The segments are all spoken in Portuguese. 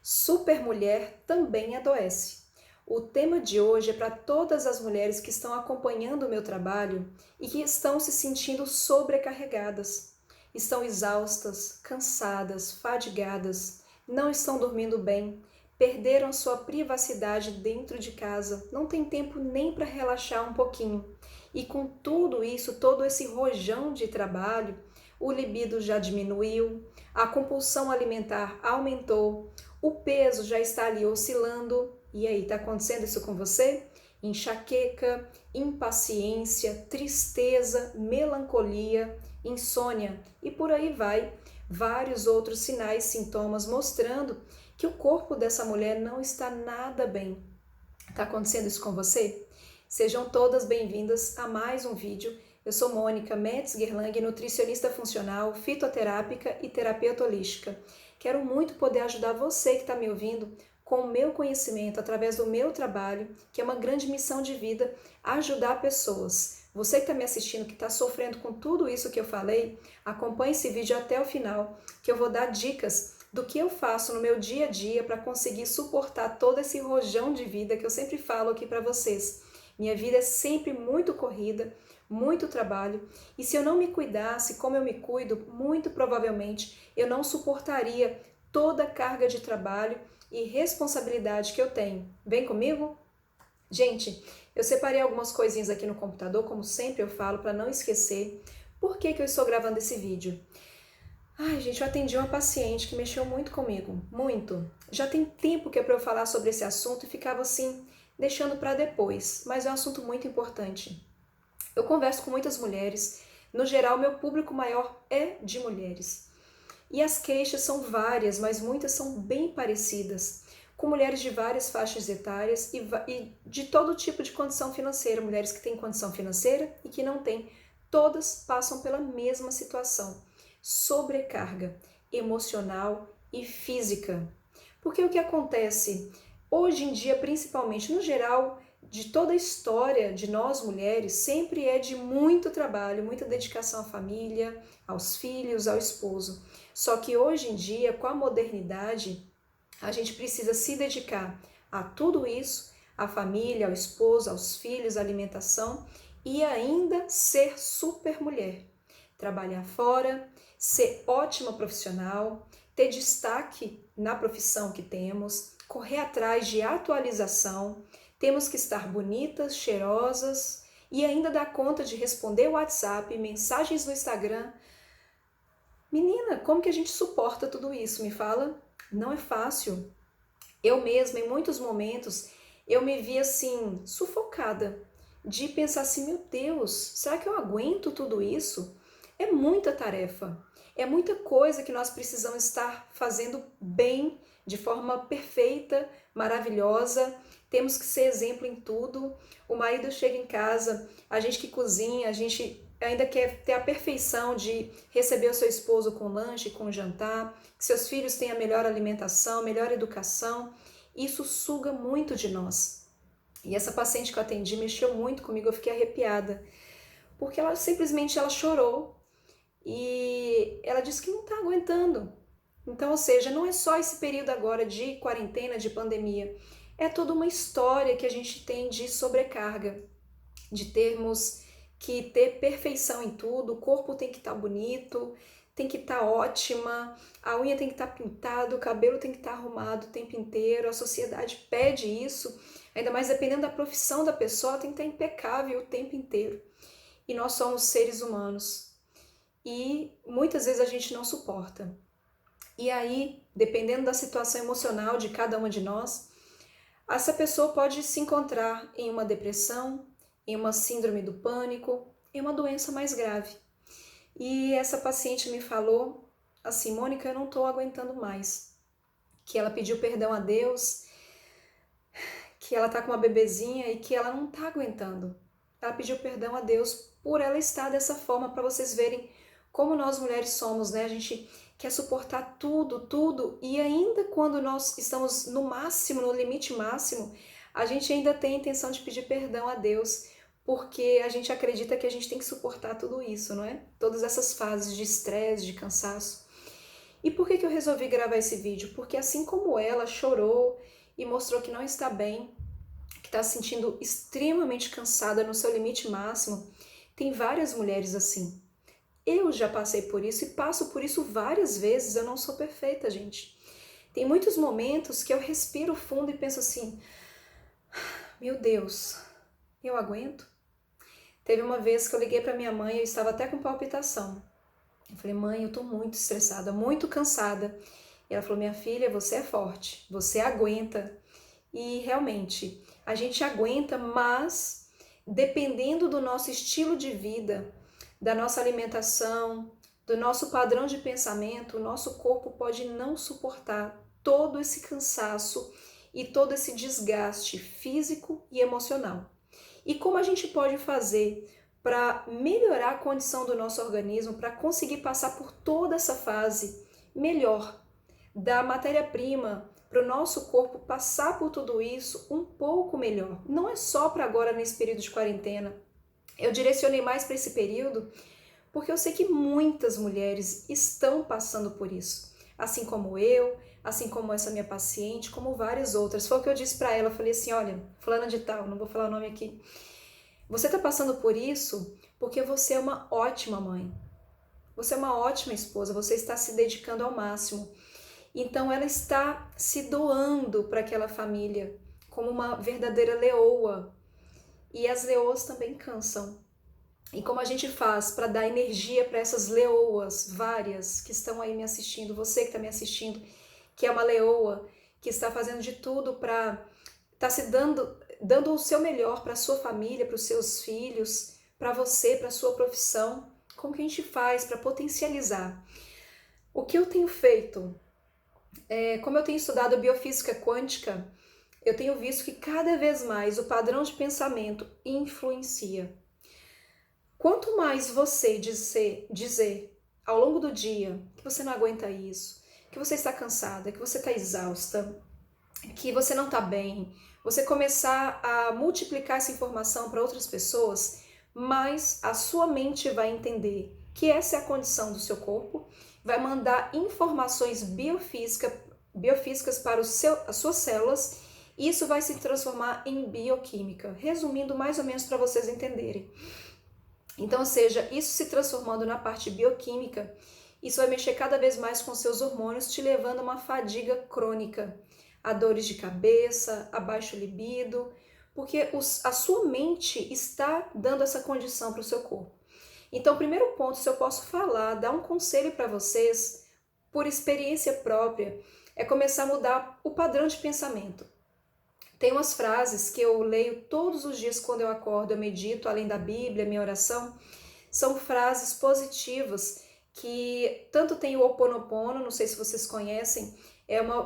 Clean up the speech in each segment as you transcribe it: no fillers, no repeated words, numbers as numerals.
Supermulher também adoece. O tema de hoje é para todas as mulheres que estão acompanhando o meu trabalho e que estão se sentindo sobrecarregadas. Estão exaustas, cansadas, fadigadas, não estão dormindo bem, perderam sua privacidade dentro de casa, não tem tempo nem para relaxar um pouquinho. E com tudo isso, todo esse rojão de trabalho, o libido já diminuiu, a compulsão alimentar aumentou, o peso já está ali oscilando. E aí, está acontecendo isso com você? Enxaqueca, impaciência, tristeza, melancolia, insônia e por aí vai. Vários outros sinais, sintomas mostrando que o corpo dessa mulher não está nada bem. Está acontecendo isso com você? Sejam todas bem-vindas a mais um vídeo. Eu sou Mônica Metz Gerlang, nutricionista funcional, fitoterápica e terapeuta holística. Quero muito poder ajudar você que está me ouvindo com o meu conhecimento, através do meu trabalho, que é uma grande missão de vida, ajudar pessoas. Você que está me assistindo, que está sofrendo com tudo isso que eu falei, acompanhe esse vídeo até o final, que eu vou dar dicas do que eu faço no meu dia a dia para conseguir suportar todo esse rojão de vida que eu sempre falo aqui para vocês. Minha vida é sempre muito corrida, muito trabalho, e se eu não me cuidasse como eu me cuido, muito provavelmente eu não suportaria toda a carga de trabalho e responsabilidade que eu tenho. Vem comigo? Gente, eu separei algumas coisinhas aqui no computador, como sempre eu falo, para não esquecer. Por que eu estou gravando esse vídeo? Ai, gente, eu atendi uma paciente que mexeu muito comigo, muito. Já tem tempo que é para eu falar sobre esse assunto e ficava assim, deixando para depois, mas é um assunto muito importante. Eu converso com muitas mulheres, no geral, meu público maior é de mulheres. E as queixas são várias, mas muitas são bem parecidas, com mulheres de várias faixas etárias e de todo tipo de condição financeira, mulheres que têm condição financeira e que não têm, todas passam pela mesma situação, sobrecarga emocional e física. Porque o que acontece hoje em dia, principalmente no geral, de toda a história de nós mulheres, sempre é de muito trabalho, muita dedicação à família, aos filhos, ao esposo. Só que hoje em dia, com a modernidade, a gente precisa se dedicar a tudo isso, à família, ao esposo, aos filhos, à alimentação e ainda ser super mulher. Trabalhar fora, ser ótima profissional, ter destaque na profissão que temos, correr atrás de atualização, temos que estar bonitas, cheirosas e ainda dar conta de responder o WhatsApp, mensagens no Instagram. Menina, como que a gente suporta tudo isso? Me fala. Não é fácil. Eu mesma, em muitos momentos, eu me vi assim, sufocada, de pensar assim, meu Deus, será que eu aguento tudo isso? É muita tarefa, é muita coisa que nós precisamos estar fazendo bem, de forma perfeita, maravilhosa, temos que ser exemplo em tudo. O marido chega em casa, a gente que cozinha, a gente ainda quer ter a perfeição de receber o seu esposo com lanche, com jantar, que seus filhos tenham a melhor alimentação, melhor educação. Isso suga muito de nós. E essa paciente que eu atendi mexeu muito comigo, eu fiquei arrepiada, porque ela simplesmente chorou e ela disse que não está aguentando. Então, ou seja, não é só esse período agora de quarentena, de pandemia, é toda uma história que a gente tem de sobrecarga, de termos que ter perfeição em tudo, o corpo tem que estar bonito, tem que estar ótima, a unha tem que estar pintada, o cabelo tem que estar arrumado o tempo inteiro, a sociedade pede isso, ainda mais dependendo da profissão da pessoa, tem que estar impecável o tempo inteiro. E nós somos seres humanos e muitas vezes a gente não suporta. E aí, dependendo da situação emocional de cada uma de nós, essa pessoa pode se encontrar em uma depressão, em uma síndrome do pânico, em uma doença mais grave. E essa paciente me falou assim, Mônica, eu não estou aguentando mais. Que ela pediu perdão a Deus, que ela está com uma bebezinha e que ela não está aguentando. Ela pediu perdão a Deus por ela estar dessa forma, para vocês verem como nós mulheres somos, né? A gente quer suportar tudo, tudo, e ainda quando nós estamos no máximo, no limite máximo, a gente ainda tem a intenção de pedir perdão a Deus, porque a gente acredita que a gente tem que suportar tudo isso, não é? Todas essas fases de estresse, de cansaço. E por que eu resolvi gravar esse vídeo? Porque assim como ela chorou e mostrou que não está bem, que está se sentindo extremamente cansada no seu limite máximo, tem várias mulheres assim. Eu já passei por isso e passo por isso várias vezes, eu não sou perfeita, gente. Tem muitos momentos que eu respiro fundo e penso assim, meu Deus, eu aguento? Teve uma vez que eu liguei para minha mãe, eu estava até com palpitação. Eu falei, mãe, eu tô muito estressada, muito cansada. E ela falou, minha filha, você é forte, você aguenta. E realmente, a gente aguenta, mas dependendo do nosso estilo de vida, da nossa alimentação, do nosso padrão de pensamento, o nosso corpo pode não suportar todo esse cansaço e todo esse desgaste físico e emocional. E como a gente pode fazer para melhorar a condição do nosso organismo, para conseguir passar por toda essa fase melhor, da matéria-prima para o nosso corpo passar por tudo isso um pouco melhor. Não é só para agora nesse período de quarentena. Eu direcionei mais para esse período porque eu sei que muitas mulheres estão passando por isso, assim como eu, assim como essa minha paciente, como várias outras. Foi o que eu disse para ela, eu falei assim, olha, fulana de tal, não vou falar o nome aqui, você está passando por isso porque você é uma ótima mãe, você é uma ótima esposa, você está se dedicando ao máximo. Então ela está se doando para aquela família como uma verdadeira leoa. E as leoas também cansam. E como a gente faz para dar energia para essas leoas, várias que estão aí me assistindo, você que está me assistindo, que é uma leoa, que está fazendo de tudo para estar se dando o seu melhor para a sua família, para os seus filhos, para você, para a sua profissão. Como que a gente faz para potencializar? O que eu tenho feito? Como eu tenho estudado biofísica quântica, eu tenho visto que cada vez mais o padrão de pensamento influencia. Quanto mais você dizer ao longo do dia que você não aguenta isso, que você está cansada, que você está exausta, que você não está bem, você começar a multiplicar essa informação para outras pessoas, mais a sua mente vai entender que essa é a condição do seu corpo, vai mandar informações biofísicas para as suas células e isso vai se transformar em bioquímica. Resumindo mais ou menos para vocês entenderem. Então, ou seja, isso se transformando na parte bioquímica, isso vai mexer cada vez mais com seus hormônios, te levando a uma fadiga crônica, a dores de cabeça, a baixo libido, porque a sua mente está dando essa condição para o seu corpo. Então, o primeiro ponto, se eu posso falar, dar um conselho para vocês, por experiência própria, é começar a mudar o padrão de pensamento. Tem umas frases que eu leio todos os dias quando eu acordo, eu medito, além da Bíblia, minha oração, são frases positivas que tanto tem o Ho Oponopono, não sei se vocês conhecem,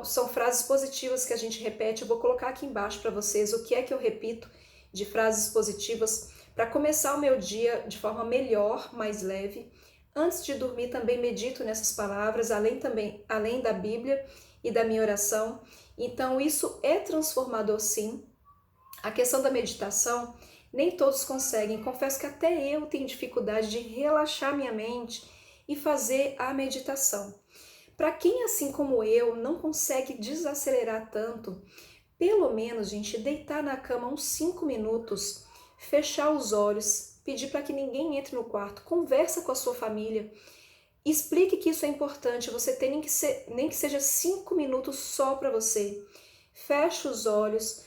são frases positivas que a gente repete, eu vou colocar aqui embaixo para vocês o que é que eu repito de frases positivas para começar o meu dia de forma melhor, mais leve. Antes de dormir também medito nessas palavras, além da Bíblia e da minha oração. Então isso é transformador sim. A questão da meditação, nem todos conseguem. Confesso que até eu tenho dificuldade de relaxar minha mente e fazer a meditação. Para quem, assim como eu, não consegue desacelerar tanto, pelo menos, gente, deitar na cama uns 5 minutos, fechar os olhos, pedir para que ninguém entre no quarto, conversa com a sua família, explique que isso é importante, você tem nem que seja 5 minutos só para você. Fecha os olhos,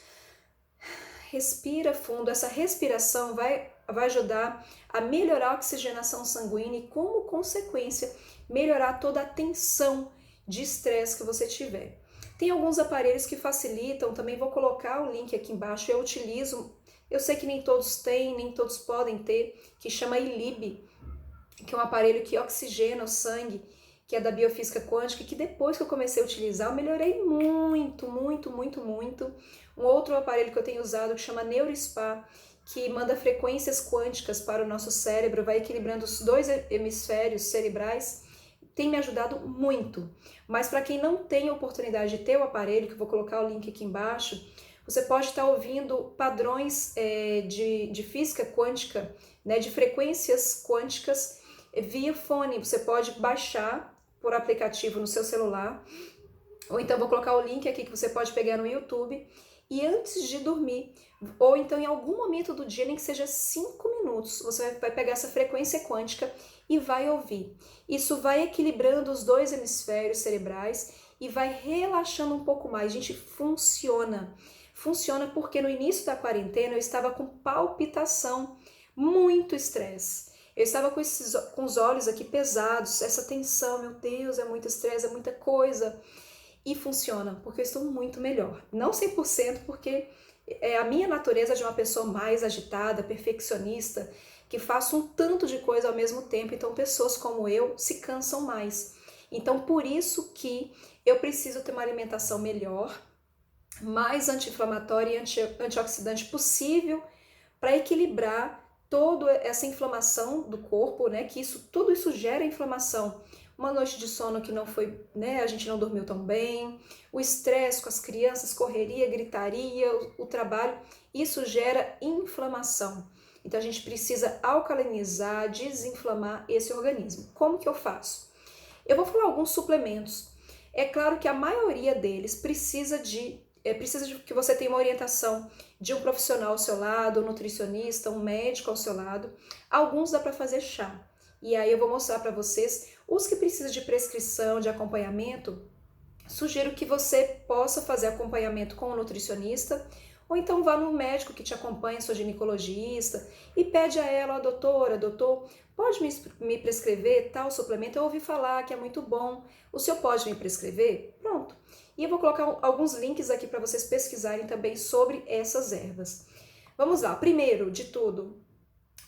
respira fundo, essa respiração vai ajudar a melhorar a oxigenação sanguínea e, como consequência, melhorar toda a tensão de estresse que você tiver. Tem alguns aparelhos que facilitam, também vou colocar o link aqui embaixo, eu utilizo, eu sei que nem todos têm, nem todos podem ter, que chama ILIB, que é um aparelho que oxigena o sangue, que é da biofísica quântica, que depois que eu comecei a utilizar, eu melhorei muito. Um outro aparelho que eu tenho usado, que chama NeuroSpa, que manda frequências quânticas para o nosso cérebro, vai equilibrando os dois hemisférios cerebrais, tem me ajudado muito. Mas para quem não tem a oportunidade de ter o aparelho, que eu vou colocar o link aqui embaixo, você pode estar ouvindo padrões de física quântica, né, de frequências quânticas via fone. Você pode baixar por aplicativo no seu celular, ou então vou colocar o link aqui que você pode pegar no YouTube, e antes de dormir, ou então em algum momento do dia, nem que seja 5 minutos, você vai pegar essa frequência quântica e vai ouvir. Isso vai equilibrando os dois hemisférios cerebrais e vai relaxando um pouco mais. Gente, funciona. Funciona porque no início da quarentena eu estava com palpitação, muito estresse. Eu estava com os olhos aqui pesados, essa tensão, meu Deus, é muito estresse, é muita coisa. E funciona, porque eu estou muito melhor. Não 100%, porque é a minha natureza de uma pessoa mais agitada, perfeccionista, que faço um tanto de coisa ao mesmo tempo, então pessoas como eu se cansam mais. Então por isso que eu preciso ter uma alimentação melhor, mais anti-inflamatória e antioxidante possível para equilibrar toda essa inflamação do corpo, né? Que tudo isso gera inflamação. Uma noite de sono que não foi, né? A gente não dormiu tão bem, o estresse com as crianças, correria, gritaria, o trabalho, isso gera inflamação. Então a gente precisa alcalinizar, desinflamar esse organismo. Como que eu faço? Eu vou falar alguns suplementos. É claro que a maioria deles precisa de que você tenha uma orientação de um profissional ao seu lado, um nutricionista, um médico ao seu lado. Alguns dá para fazer chá. E aí eu vou mostrar para vocês os que precisam de prescrição, de acompanhamento. Sugiro que você possa fazer acompanhamento com o nutricionista, ou então vá no médico que te acompanha, sua ginecologista, e pede a ela, ó, doutor, pode me prescrever tal suplemento? Eu ouvi falar que é muito bom, o senhor pode me prescrever? Pronto. E eu vou colocar alguns links aqui para vocês pesquisarem também sobre essas ervas. Vamos lá, primeiro de tudo,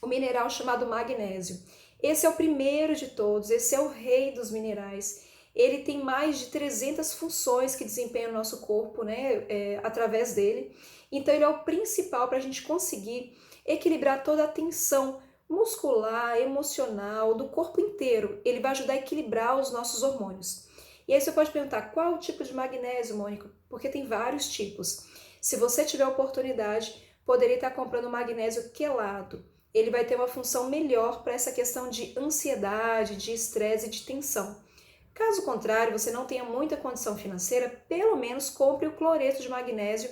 o mineral chamado magnésio. Esse é o primeiro de todos, esse é o rei dos minerais. Ele tem mais de 300 funções que desempenha o nosso corpo, né, através dele. Então ele é o principal para a gente conseguir equilibrar toda a tensão muscular, emocional, do corpo inteiro. Ele vai ajudar a equilibrar os nossos hormônios. E aí você pode perguntar, qual é o tipo de magnésio, Mônica? Porque tem vários tipos. Se você tiver oportunidade, poderia estar comprando magnésio quelado. Ele vai ter uma função melhor para essa questão de ansiedade, de estresse e de tensão. Caso contrário, você não tenha muita condição financeira, pelo menos compre o cloreto de magnésio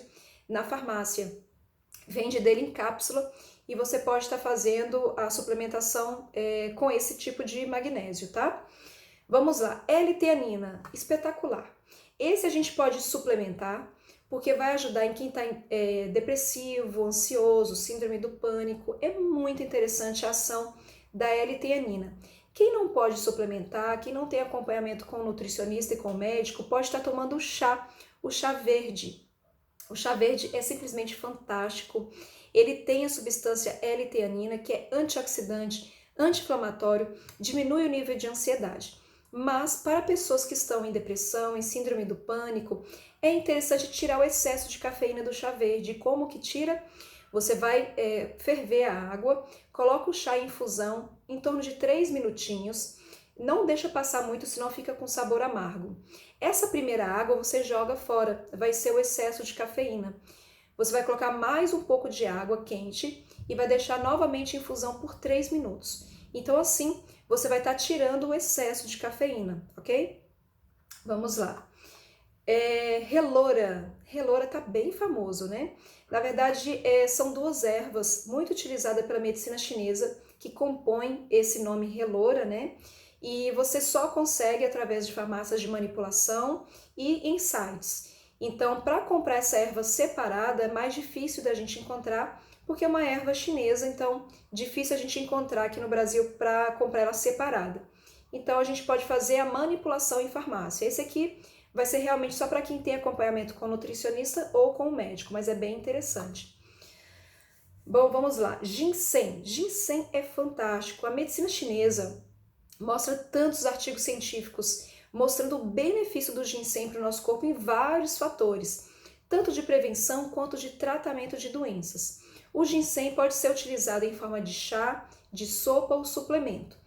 na farmácia. Vende dele em cápsula e você pode estar fazendo a suplementação com esse tipo de magnésio, tá? Vamos lá, L-teanina, espetacular. Esse a gente pode suplementar, porque vai ajudar em quem está depressivo, ansioso, síndrome do pânico. É muito interessante a ação da L-teanina. Quem não pode suplementar, quem não tem acompanhamento com o nutricionista e com o médico, pode estar tomando o chá verde. O chá verde é simplesmente fantástico. Ele tem a substância L-teanina, que é antioxidante, anti-inflamatório, diminui o nível de ansiedade. Mas para pessoas que estão em depressão, em síndrome do pânico, é interessante tirar o excesso de cafeína do chá verde. E como que tira? Você vai ferver a água, coloca o chá em infusão em torno de 3 minutinhos. Não deixa passar muito, senão fica com sabor amargo. Essa primeira água você joga fora, vai ser o excesso de cafeína. Você vai colocar mais um pouco de água quente e vai deixar novamente em infusão por 3 minutos. Então assim, você vai estar tirando o excesso de cafeína, ok? Vamos lá. Relora. Relora tá bem famoso, né? Na verdade, são duas ervas muito utilizadas pela medicina chinesa que compõem esse nome relora, né? E você só consegue através de farmácias de manipulação e em sites. Então, para comprar essa erva separada é mais difícil da gente encontrar, porque é uma erva chinesa, então difícil a gente encontrar aqui no Brasil para comprar ela separada. Então, a gente pode fazer a manipulação em farmácia. Esse aqui vai ser realmente só para quem tem acompanhamento com o nutricionista ou com o médico, mas é bem interessante. Bom, vamos lá. Ginseng. Ginseng é fantástico. A medicina chinesa mostra tantos artigos científicos mostrando o benefício do ginseng para o nosso corpo em vários fatores, tanto de prevenção quanto de tratamento de doenças. O ginseng pode ser utilizado em forma de chá, de sopa ou suplemento.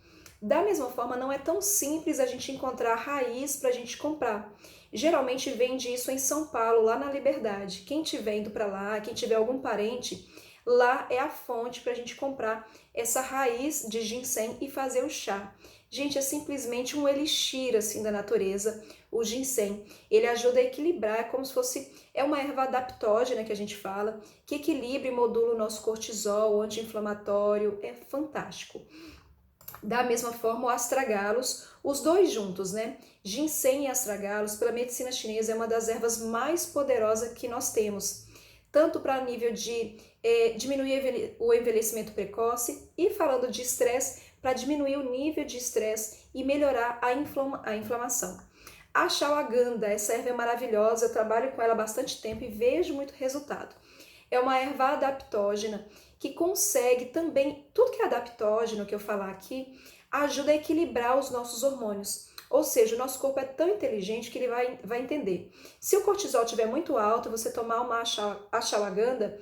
Da mesma forma, não é tão simples a gente encontrar a raiz para a gente comprar. Geralmente vende isso em São Paulo, lá na Liberdade. Quem estiver indo para lá, quem tiver algum parente, Lá é a fonte para a gente comprar essa raiz de ginseng e fazer o chá. Gente, é simplesmente um elixir assim da natureza, o ginseng. Ele ajuda a equilibrar, é como se fosse, é uma erva adaptógena que a gente fala, que equilibra e modula o nosso cortisol, anti-inflamatório, é fantástico. Da mesma forma, o astragalos, os dois juntos, né? Ginseng e astragalos, pela medicina chinesa, é uma das ervas mais poderosas que nós temos, tanto para nível de diminuir o envelhecimento precoce e falando de estresse, para diminuir o nível de estresse e melhorar a inflamação. A ashwagandha, essa erva é maravilhosa, eu trabalho com ela há bastante tempo e vejo muito resultado. É uma erva adaptógena que consegue também, tudo que é adaptógeno que eu falar aqui, ajuda a equilibrar os nossos hormônios. Ou seja, o nosso corpo é tão inteligente que ele vai entender. Se o cortisol estiver muito alto, você tomar uma ashwagandha,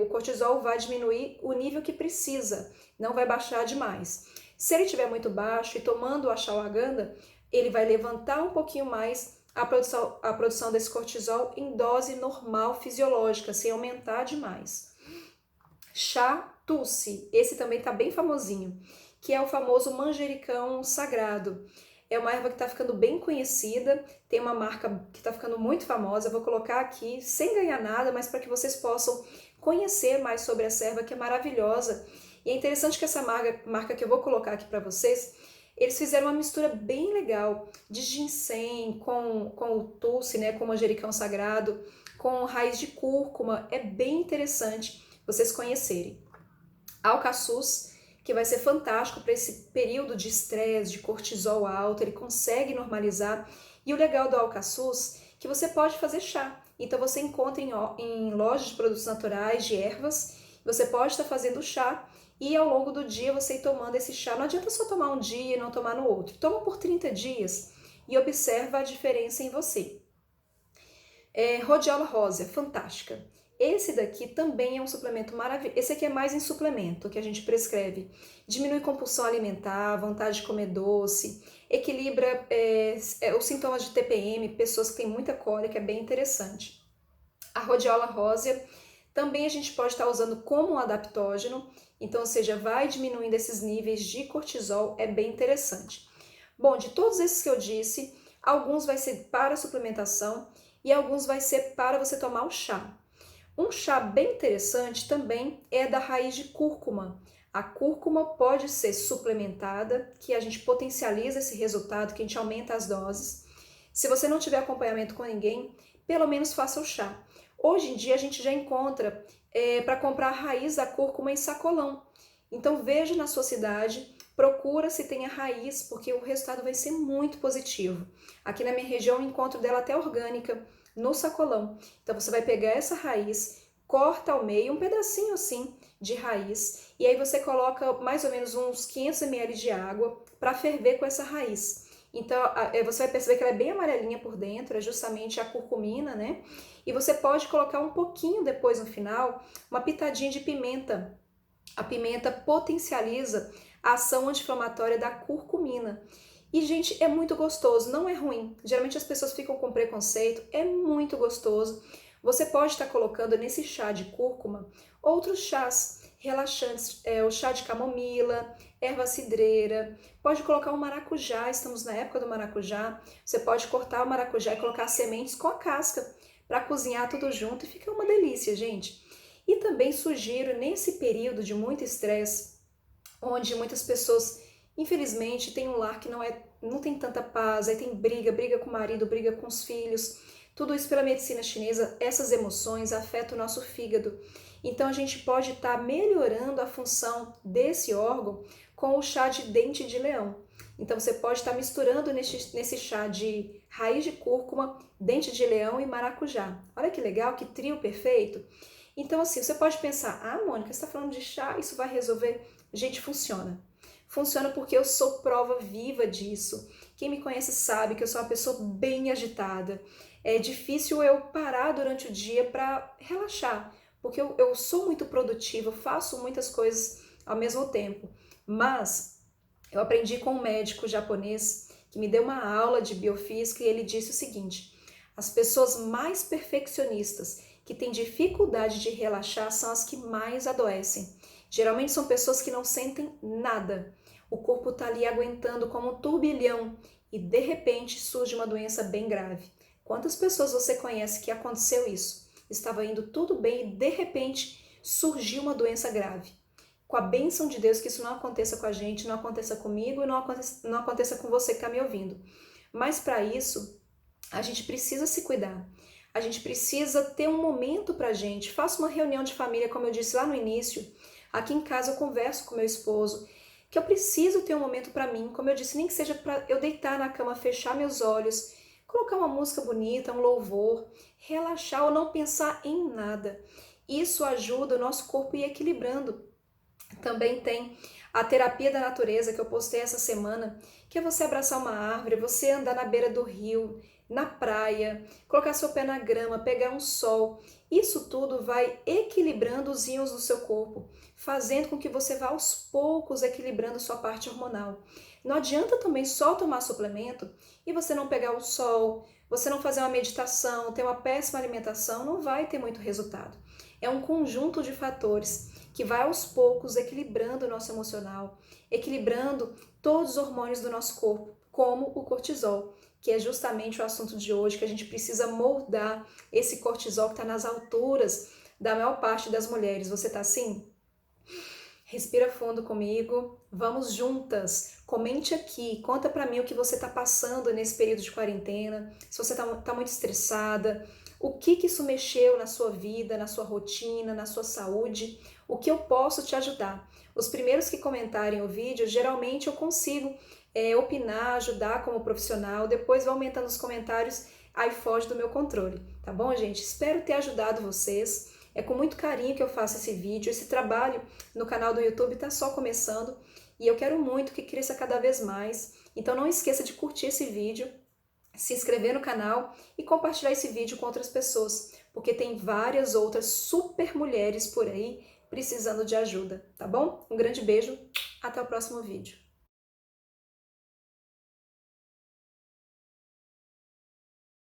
o cortisol vai diminuir o nível que precisa, não vai baixar demais. Se ele estiver muito baixo e tomando a ashwagandha, ele vai levantar um pouquinho mais a produção desse cortisol em dose normal, fisiológica, sem aumentar demais. Chá Tulsi, esse também está bem famosinho, que é o famoso manjericão sagrado. É uma erva que está ficando bem conhecida, tem uma marca que está ficando muito famosa, eu vou colocar aqui sem ganhar nada, mas para que vocês possam conhecer mais sobre essa erva que é maravilhosa. E é interessante que essa marca que eu vou colocar aqui para vocês, eles fizeram uma mistura bem legal de ginseng com o tulsi, né, com o manjericão sagrado, com raiz de cúrcuma, é bem interessante vocês conhecerem. Alcaçuz, que vai ser fantástico para esse período de estresse, de cortisol alto, ele consegue normalizar. E o legal do alcaçuz é que você pode fazer chá. Então você encontra em lojas de produtos naturais, de ervas, você pode estar fazendo chá e ao longo do dia você ir tomando esse chá. Não adianta só tomar um dia e não tomar no outro. Toma por 30 dias e observa a diferença em você. Rhodiola rósea, fantástica. Esse daqui também é um suplemento maravilhoso. Esse aqui é mais em suplemento que a gente prescreve. Diminui compulsão alimentar, vontade de comer doce, equilibra os sintomas de TPM, pessoas que têm muita cólica, é bem interessante. A rhodiola rósea também a gente pode estar usando como um adaptógeno, então, ou seja, vai diminuindo esses níveis de cortisol, é bem interessante. Bom, de todos esses que eu disse, alguns vai ser para suplementação e alguns vai ser para você tomar o chá. Um chá bem interessante também é da raiz de cúrcuma. A cúrcuma pode ser suplementada, que a gente potencializa esse resultado, que a gente aumenta as doses. Se você não tiver acompanhamento com ninguém, pelo menos faça o chá. Hoje em dia a gente já encontra para comprar a raiz da cúrcuma em sacolão. Então veja na sua cidade, procura se tem a raiz, porque o resultado vai ser muito positivo. Aqui na minha região eu encontro dela até orgânica, no sacolão. Então você vai pegar essa raiz, corta ao meio, um pedacinho assim de raiz, e aí você coloca mais ou menos uns 500 ml de água para ferver com essa raiz. Então você vai perceber que ela é bem amarelinha por dentro, é justamente a curcumina, né? E você pode colocar um pouquinho depois no final, uma pitadinha de pimenta. A pimenta potencializa a ação anti-inflamatória da curcumina. E, gente, é muito gostoso, não é ruim. Geralmente as pessoas ficam com preconceito, é muito gostoso. Você pode estar colocando nesse chá de cúrcuma outros chás relaxantes, o chá de camomila, erva cidreira, pode colocar um maracujá, estamos na época do maracujá, você pode cortar o maracujá e colocar sementes com a casca para cozinhar tudo junto e fica uma delícia, gente. E também sugiro, nesse período de muito estresse, onde muitas pessoas, infelizmente, têm um lar que não tem tanta paz, aí tem briga com o marido, briga com os filhos, tudo isso pela medicina chinesa, essas emoções afetam o nosso fígado. Então a gente pode estar melhorando a função desse órgão com o chá de dente de leão. Então você pode estar misturando nesse chá de raiz de cúrcuma, dente de leão e maracujá. Olha que legal, que trio perfeito. Então assim, você pode pensar, Mônica, você está falando de chá, isso vai resolver? Gente, funciona. Funciona porque eu sou prova viva disso. Quem me conhece sabe que eu sou uma pessoa bem agitada. É difícil eu parar durante o dia para relaxar, porque eu sou muito produtiva, faço muitas coisas ao mesmo tempo. Mas eu aprendi com um médico japonês que me deu uma aula de biofísica e ele disse o seguinte: as pessoas mais perfeccionistas, que têm dificuldade de relaxar são as que mais adoecem. Geralmente são pessoas que não sentem nada. O corpo está ali aguentando como um turbilhão e de repente surge uma doença bem grave. Quantas pessoas você conhece que aconteceu isso? Estava indo tudo bem e de repente surgiu uma doença grave. Com a bênção de Deus que isso não aconteça com a gente, não aconteça comigo e não aconteça com você que está me ouvindo. Mas para isso, a gente precisa se cuidar. A gente precisa ter um momento para a gente. Faça uma reunião de família, como eu disse lá no início. Aqui em casa eu converso com meu esposo, que eu preciso ter um momento para mim. Como eu disse, nem que seja para eu deitar na cama, fechar meus olhos, colocar uma música bonita, um louvor, relaxar ou não pensar em nada. Isso ajuda o nosso corpo a ir equilibrando. Também tem a terapia da natureza que eu postei essa semana, que é você abraçar uma árvore, você andar na beira do rio, na praia, colocar seu pé na grama, pegar um sol. Isso tudo vai equilibrando os íons do seu corpo, fazendo com que você vá aos poucos equilibrando sua parte hormonal. Não adianta também só tomar suplemento e você não pegar o sol, você não fazer uma meditação, ter uma péssima alimentação, não vai ter muito resultado. É um conjunto de fatores que vai aos poucos equilibrando o nosso emocional, equilibrando todos os hormônios do nosso corpo, como o cortisol, que é justamente o assunto de hoje, que a gente precisa moldar esse cortisol que está nas alturas da maior parte das mulheres. Você está assim? Respira fundo comigo, vamos juntas. Comente aqui, conta para mim o que você está passando nesse período de quarentena, se você está muito estressada, o que isso mexeu na sua vida, na sua rotina, na sua saúde, o que eu posso te ajudar. Os primeiros que comentarem o vídeo, geralmente eu consigo opinar, ajudar como profissional, depois vai aumentando os comentários, aí foge do meu controle, tá bom, gente? Espero ter ajudado vocês. É com muito carinho que eu faço esse vídeo, esse trabalho no canal do YouTube está só começando e eu quero muito que cresça cada vez mais. Então não esqueça de curtir esse vídeo, se inscrever no canal e compartilhar esse vídeo com outras pessoas, porque tem várias outras super mulheres por aí precisando de ajuda, tá bom? Um grande beijo, até o próximo vídeo.